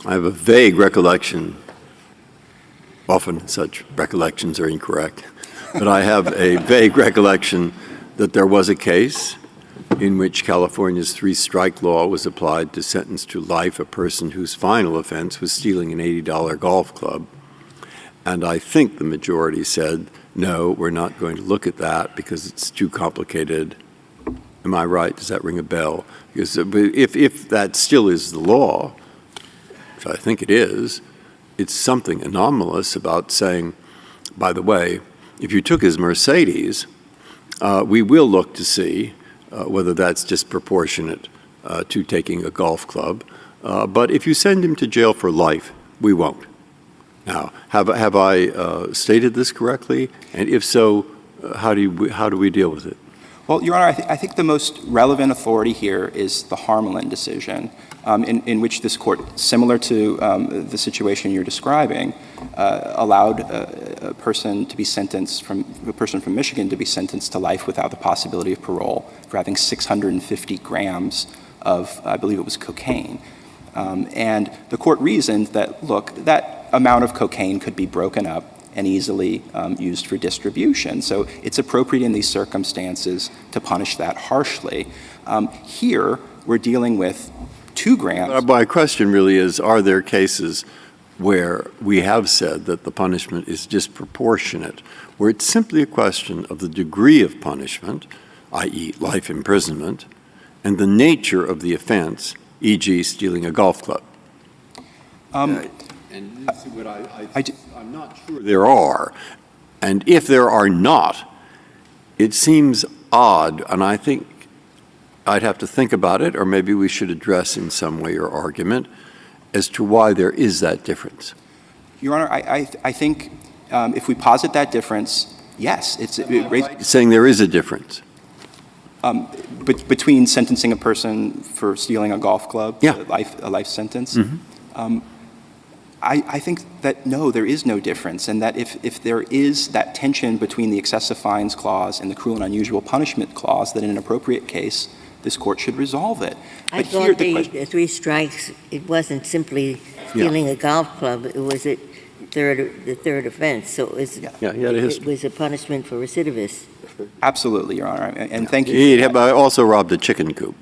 I have a vague recollection. Often such recollections are incorrect. But I have a vague recollection that there was a case in which California's three-strike law was applied to sentence to life a person whose final offense was stealing an $80 golf club. And I think the majority said, no, we're not going to look at that because it's too complicated. Am I right? Does that ring a bell? Because if that still is the law, which I think it is, it's something anomalous about saying, by the way, if you took his Mercedes, we will look to see whether that's disproportionate to taking a golf club. But if you send him to jail for life, we won't. Now, have I stated this correctly? And if so, how do we deal with it? Well, Your Honor, I think the most relevant authority here is the Harmelin decision, in which this court, similar to the situation you're describing, allowed a person from Michigan to be sentenced to life without the possibility of parole for having 650 grams of, I believe it was cocaine. And the court reasoned that, look, that amount of cocaine could be broken up and easily used for distribution. So it's appropriate in these circumstances to punish that harshly. Here, we're dealing with 2 grams. My question really is, are there cases where we have said that the punishment is disproportionate, where it's simply a question of the degree of punishment, i.e. life imprisonment, and the nature of the offense, e.g. stealing a golf club? And this is what I'm not sure there are. And if there are not, it seems odd, and I think I'd have to think about it, or maybe we should address in some way your argument as to why there is that difference. Your Honor, I think if we posit that difference, yes. Saying there is a difference. Between sentencing a person for stealing a golf club, yeah. a life sentence? Mm-hmm. I think that, no, there is no difference, and that if there is that tension between the excessive fines clause and the cruel and unusual punishment clause, that in an appropriate case, this court should resolve it. I thought the 3 strikes, it wasn't simply stealing a golf club, it was the third offense, so it was a punishment for recidivists. Absolutely, Your Honor, and thank you. He also robbed a chicken coop.